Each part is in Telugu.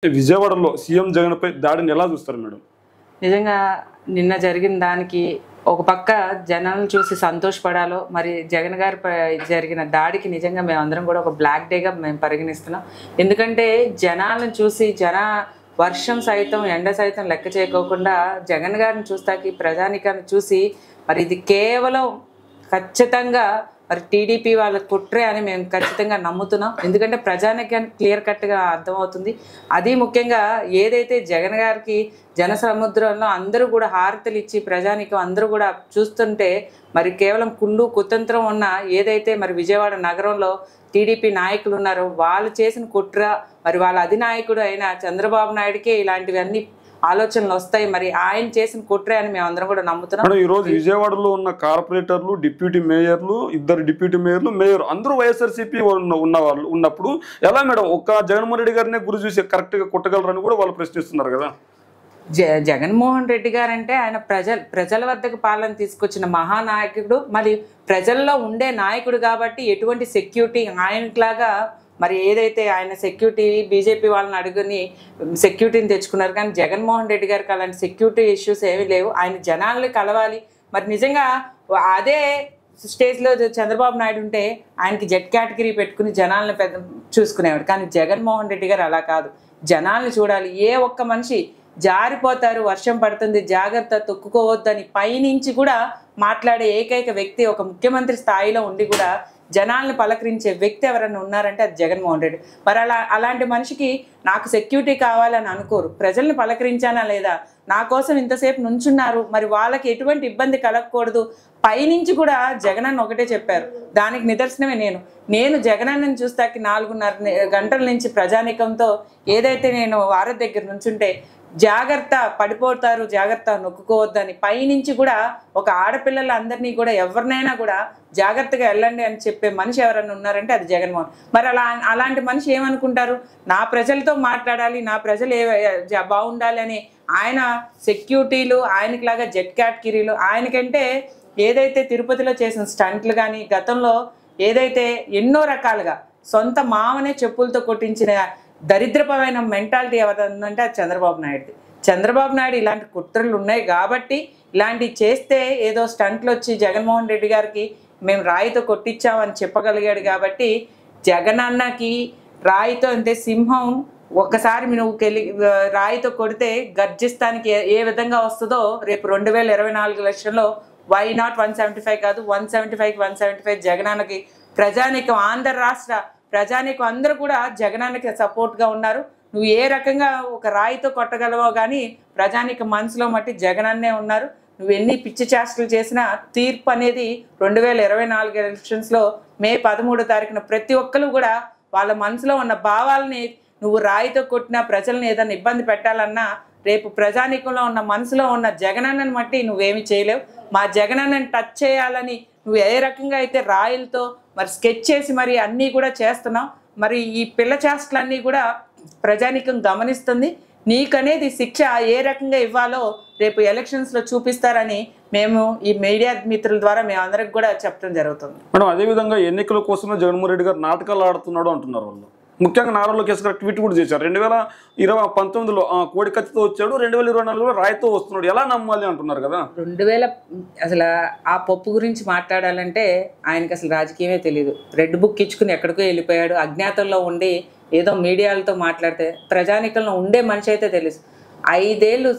విజయవాడలో సీఎం జగన్పై దాడిని ఎలా చూస్తారు మేడం? నిజంగా నిన్న జరిగిన దానికి ఒక పక్క జనాలను చూసి సంతోషపడాలో, మరి జగన్ గారిపై జరిగిన దాడికి నిజంగా మేమందరం కూడా ఒక బ్లాక్ డేగా మేము పరిగణిస్తున్నాం. ఎందుకంటే జనాలను చూసి వర్షం సైతం ఎండ సైతం లెక్క చేయకోకుండా జగన్ గారిని చూస్తాకి ప్రజానికాన్ని చూసి మరి ఇది కేవలం ఖచ్చితంగా మరి టీడీపీ వాళ్ళ కుట్రే అని మేము ఖచ్చితంగా నమ్ముతున్నాం. ఎందుకంటే ప్రజానికానికి క్లియర్ కట్గా అర్థమవుతుంది. అది ముఖ్యంగా ఏదైతే జగన్ గారికి జన సముద్రంలో అందరూ కూడా హారతలు ఇచ్చి ప్రజానికం అందరూ కూడా చూస్తుంటే మరి కేవలం కుళ్ళు కుతంత్రం ఉన్న ఏదైతే మరి విజయవాడ నగరంలో టీడీపీ నాయకులు ఉన్నారో వాళ్ళు చేసిన కుట్ర, మరి వాళ్ళ అధినాయకుడు అయిన చంద్రబాబు నాయుడికే ఇలాంటివన్నీ ఆలోచనలు వస్తాయి. మరి ఆయన చేసిన కుట్రే అని మేము అందరం కూడా నమ్ముతున్నాం. ఈ రోజు విజయవాడలో ఉన్న కార్పొరేటర్లు, డిప్యూటీ మేయర్లు, ఇద్దరు డిప్యూటీ మేయర్లు, మేయర్ అందరూ వైఎస్ఆర్సీపీ ఉన్న వాళ్ళు ఉన్నప్పుడు ఎలా మేడం ఒక్క జగన్మోహన్ రెడ్డి గారినే గురి చూసి కరెక్ట్ గా కొట్టగలరని కూడా వాళ్ళు ప్రశ్నిస్తున్నారు కదా. జగన్మోహన్ రెడ్డి గారంటే ఆయన ప్రజల వద్దకు పాలన తీసుకొచ్చిన మహానాయకుడు, మరి ప్రజల్లో ఉండే నాయకుడు కాబట్టి ఎటువంటి సెక్యూరిటీ ఆయనలాగా మరి ఏదైతే ఆయన సెక్యూరిటీ బీజేపీ వాళ్ళని అడుగుని సెక్యూరిటీని తెచ్చుకున్నారు, కానీ జగన్మోహన్ రెడ్డి గారికి అలాంటి సెక్యూరిటీ ఇష్యూస్ ఏమీ లేవు. ఆయన జనాల్ని కలవాలి. మరి నిజంగా అదే స్టేజ్లో చంద్రబాబు నాయుడు ఉంటే ఆయనకి జెడ్ కేటగిరీ పెట్టుకుని జనాలను చూసుకునేవాడు. కానీ జగన్మోహన్ రెడ్డి గారు అలా కాదు, జనాల్ని చూడాలి. ఏ ఒక్క మనిషి జారిపోతారు, వర్షం పడుతుంది, జాగ్రత్త, తొక్కుకోవద్దని పైనుంచి కూడా మాట్లాడే ఏకైక వ్యక్తి, ఒక ముఖ్యమంత్రి స్థాయిలో ఉండి కూడా జనాల్ని పలకరించే వ్యక్తి ఎవరైనా ఉన్నారంటే అది జగన్మోహన్ రెడ్డి. మరి అలాంటి మనిషికి నాకు సెక్యూరిటీ కావాలని అనుకోరు. ప్రజల్ని పలకరించానా లేదా, నా కోసం ఇంతసేపు నుంచున్నారు, మరి వాళ్ళకి ఎటువంటి ఇబ్బంది కలగకూడదు. పైనుంచి కూడా జగనన్న ఒకటే చెప్పారు. దానికి నిదర్శనమే నేను జగనన్నని చూస్తాకి 4:30 గంటల నుంచి ప్రజానికంతో ఏదైతే నేను వారధి దగ్గర నుంచుంటే జాగ్రత్త, పడిపోతారు, జాగ్రత్త, నొక్కుకోవద్దని పైనుంచి కూడా ఒక ఆడపిల్లలందరినీ కూడా ఎవరినైనా కూడా జాగ్రత్తగా వెళ్ళండి అని చెప్పే మనిషి ఎవరైనా ఉన్నారంటే అది జగన్మోహన్. మరి అలాంటి మనిషి ఏమనుకుంటారు, నా ప్రజలతో మాట్లాడాలి, నా ప్రజలు బాగుండాలి అని ఆయన సెక్యూరిటీలు, ఆయనకిలాగా జెడ్ కేటగిరీలు, ఆయనకంటే ఏదైతే తిరుపతిలో చేసిన స్టంట్లు కానీ గతంలో ఏదైతే ఎన్నో రకాలుగా సొంత మామనే చెప్పులతో కొట్టించిన దరిద్రపమైన మెంటాలిటీ ఎవరంటే అది చంద్రబాబు నాయుడుది. చంద్రబాబు నాయుడు ఇలాంటి కుట్రలు ఉన్నాయి కాబట్టి ఇలాంటివి చేస్తే ఏదో స్టంట్లు వచ్చి జగన్మోహన్ రెడ్డి గారికి మేము రాయితో కొట్టించామని చెప్పగలిగాడు. కాబట్టి జగనన్నకి రాయితో అంటే సింహం ఒక్కసారి నువ్వు రాయితో కొడితే గర్జిస్తానికి ఏ విధంగా వస్తుందో రేపు 2024 ఎలక్షన్లో వై నాట్ 175 కాదు 175కి 175 జగనన్నకి ప్రజానికం, ఆంధ్ర రాష్ట్ర ప్రజానికం అందరూ కూడా జగనన్నకి సపోర్ట్గా ఉన్నారు. నువ్వు ఏ రకంగా ఒక రాయితో కొట్టగలవో కానీ ప్రజానిక మనసులో మట్టి జగనన్నే ఉన్నారు. నువ్వు ఎన్ని పిచ్చి చేష్టలు చేసినా తీర్పు అనేది 2024 ఎలక్షన్స్లో మే 13వ తారీఖున ప్రతి ఒక్కరు కూడా వాళ్ళ మనసులో ఉన్న భావాలని నువ్వు రాయితో కొట్టినా, ప్రజల్ని ఏదైనా ఇబ్బంది పెట్టాలన్నా రేపు ప్రజానికంలో ఉన్న మనసులో ఉన్న జగనన్నని మట్టి నువ్వేమి చేయలేవు. మా జగనన్నని టచ్ చేయాలని నువ్వు ఏ రకంగా అయితే రాయిలతో మరి స్కెచ్ చేసి మరి అన్నీ కూడా చేస్తున్నావు. మరి ఈ పిల్ల చేష్టలన్నీ కూడా ప్రజానికం గమనిస్తుంది. నీకనేది శిక్ష ఏ రకంగా ఇవ్వాలో రేపు ఎలక్షన్స్లో చూపిస్తారని మేము ఈ మీడియా మిత్రుల ద్వారా మేము అందరికి కూడా చెప్పడం జరుగుతుంది. మేడం, అదేవిధంగా ఎన్నికల కోసమే జగన్మోహన్ రెడ్డి గారు నాటకాలు ఆడుతున్నాడు అంటున్నారు వాళ్ళు. ముఖ్యంగా నారా లోకేష్ గారు ట్వీట్ కూడా చేశారు. 2019లో కోడి కత్తితో వచ్చాడు, 2024లో రాయితో వస్తున్నాడు, ఎలా నమ్మాలి అంటున్నారు కదా. అసలు ఆ పప్పు గురించి మాట్లాడాలంటే ఆయనకి అసలు రాజకీయమే తెలియదు. రెడ్ బుక్ ఇచ్చుకుని ఎక్కడికో వెళ్ళిపోయాడు. అజ్ఞాతంలో ఉండి ఏదో మీడియాలతో మాట్లాడితే ప్రజానికంలో ఉండే మనిషి అయితే తెలుసు. 5 ఏళ్ళు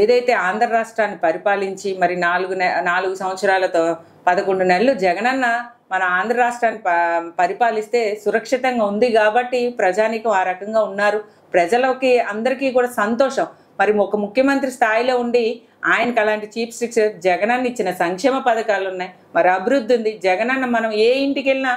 ఏదైతే ఆంధ్ర రాష్ట్రాన్ని పరిపాలించి మరి 4 సంవత్సరాలతో 11 నెలలు జగనన్న మన ఆంధ్ర రాష్ట్రాన్ని పరిపాలిస్తే సురక్షితంగా ఉంది కాబట్టి ప్రజానికం ఆ రకంగా ఉన్నారు. ప్రజలకి అందరికీ కూడా సంతోషం. మరి ఒక ముఖ్యమంత్రి స్థాయిలో ఉండి ఆయనకు అలాంటి చీఫ్ స్టిక్స్ జగనన్న ఇచ్చిన సంక్షేమ పథకాలు ఉన్నాయి, మరి అభివృద్ధి ఉంది. జగనన్న మనం ఏ ఇంటికి వెళ్ళినా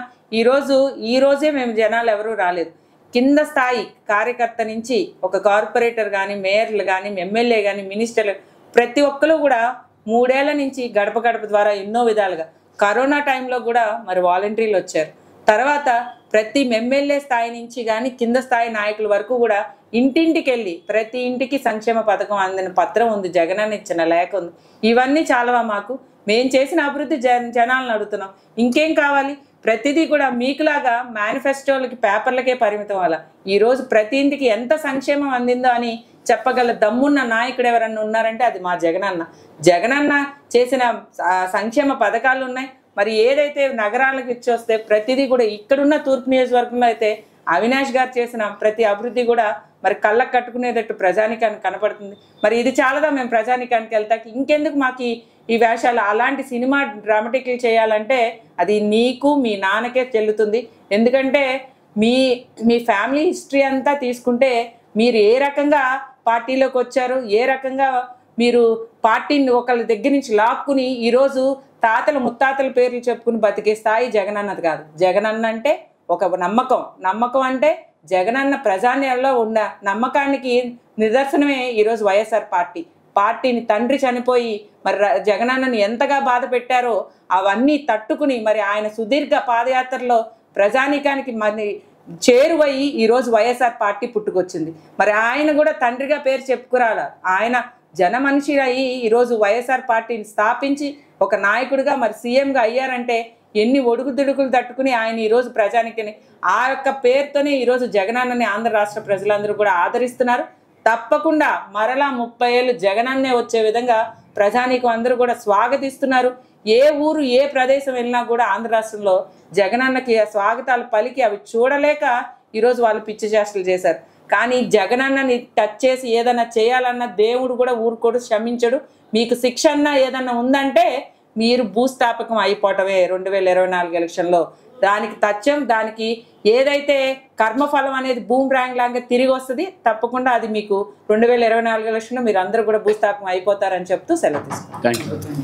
ఈ రోజే మేము జనాలు ఎవరూ రాలేదు, కింద స్థాయి కార్యకర్త నుంచి ఒక కార్పొరేటర్ కానీ, మేయర్లు కానీ, ఎమ్మెల్యే కానీ, మినిస్టర్లు ప్రతి ఒక్కరు కూడా 3 ఏళ్ల నుంచి గడప గడప ద్వారా ఎన్నో విధాలుగా కరోనా టైంలో కూడా మరి వాలంటీర్లు వచ్చారు. తర్వాత ప్రతి ఎమ్మెల్యే స్థాయి నుంచి కానీ కింద స్థాయి నాయకుల వరకు కూడా ఇంటింటికి వెళ్ళి ప్రతి ఇంటికి సంక్షేమ పథకం అందిన పత్రం ఉంది, జగనన్న ఇచ్చిన లేఖ ఉంది. ఇవన్నీ చాలవా మాకు? మేము చేసిన అభివృద్ధి జనాలను అడుగుతున్నాం. ఇంకేం కావాలి? ప్రతిదీ కూడా మీకులాగా మేనిఫెస్టోలకి పేపర్లకే పరిమితం అలా ఈరోజు ప్రతి ఇంటికి ఎంత సంక్షేమం అందిందో అని చెప్పగల దమ్మున్న నాయకుడు ఎవరన్నా ఉన్నారంటే అది మా జగనన్న చేసిన సంక్షేమ పథకాలు ఉన్నాయి. మరి ఏదైతే నగరాలకు ఇచ్చొస్తే ప్రతిదీ కూడా ఇక్కడున్న తూర్పు నియోజకవర్గంలో అయితే అవినాష్ గారు చేసిన ప్రతి అభివృద్ధి కూడా మరి కళ్ళకు కట్టుకునేటట్టు ప్రజానికానికి కనపడుతుంది. మరి ఇది చాలదా మేము ప్రజానికానికి వెళ్తాకి ఇంకెందుకు మాకు ఈ వేషాలు? అలాంటి సినిమా డ్రామాటిక్లు చేయాలంటే అది నీకు మీ నాన్నకే చెల్లుతుంది. ఎందుకంటే మీ ఫ్యామిలీ హిస్టరీ అంతా తీసుకుంటే మీరు ఏ రకంగా పార్టీలోకి వచ్చారు, ఏ రకంగా మీరు పార్టీని ఒకళ్ళ దగ్గర నుంచి లాక్కుని ఈరోజు తాతల ముత్తాతల పేర్లు చెప్పుకుని బతికే స్థాయి జగనన్నది కాదు. జగనన్న అంటే ఒక నమ్మకం అంటే జగనన్న ప్రజానిలో ఉన్న నమ్మకానికి నిదర్శనమే ఈరోజు వైఎస్ఆర్ పార్టీని తండ్రి చనిపోయి మరి జగనన్నని ఎంతగా బాధ పెట్టారో అవన్నీ తట్టుకుని మరి ఆయన సుదీర్ఘ పాదయాత్రలో ప్రజానీకానికి మరి చేరువయ్యి ఈరోజు వైఎస్ఆర్ పార్టీ పుట్టుకొచ్చింది. మరి ఆయన కూడా తండ్రిగా పేరు చెప్పుకురాల. ఆయన జన మనిషి అయ్యి ఈరోజు వైఎస్ఆర్ పార్టీని స్థాపించి ఒక నాయకుడిగా మరి సీఎంగా అయ్యారంటే ఎన్ని ఒడుగుదుడుకులు తట్టుకుని ఆయన ఈరోజు ప్రజానికని ఆ యొక్క పేరుతోనే ఈరోజు జగనన్నని ఆంధ్ర రాష్ట్ర ప్రజలందరూ కూడా ఆదరిస్తున్నారు. తప్పకుండా మరలా 30 ఏళ్ళు జగనన్నే వచ్చే విధంగా ప్రజానీకం అందరూ కూడా స్వాగతిస్తున్నారు. ఏ ఊరు ఏ ప్రదేశం వెళ్ళినా కూడా ఆంధ్ర రాష్ట్రంలో జగనన్నకి స్వాగతాలు పలికి అవి చూడలేక ఈరోజు వాళ్ళు పిచ్చి చేష్టలు చేశారు. కానీ జగనన్నని టచ్ చేసి ఏదన్నా చేయాలన్న దేవుడు కూడా ఊరుకోడు, క్షమించడు. మీకు శిక్ష అన్నా ఏదన్నా ఉందంటే మీరు భూస్థాపకం అయిపోవటమే 2024 ఎలక్షన్లో. దానికి తథ్యం, దానికి ఏదైతే కర్మఫలం అనేది బూమ్ ర్యాంగ్ లాగా తిరిగి వస్తుంది. తప్పకుండా అది మీకు 2024 ఎలక్షన్లో మీరు అందరూ కూడా భూస్థాపకం అయిపోతారని చెప్తూ సెలవు తీసుకుంటాం. Thank you.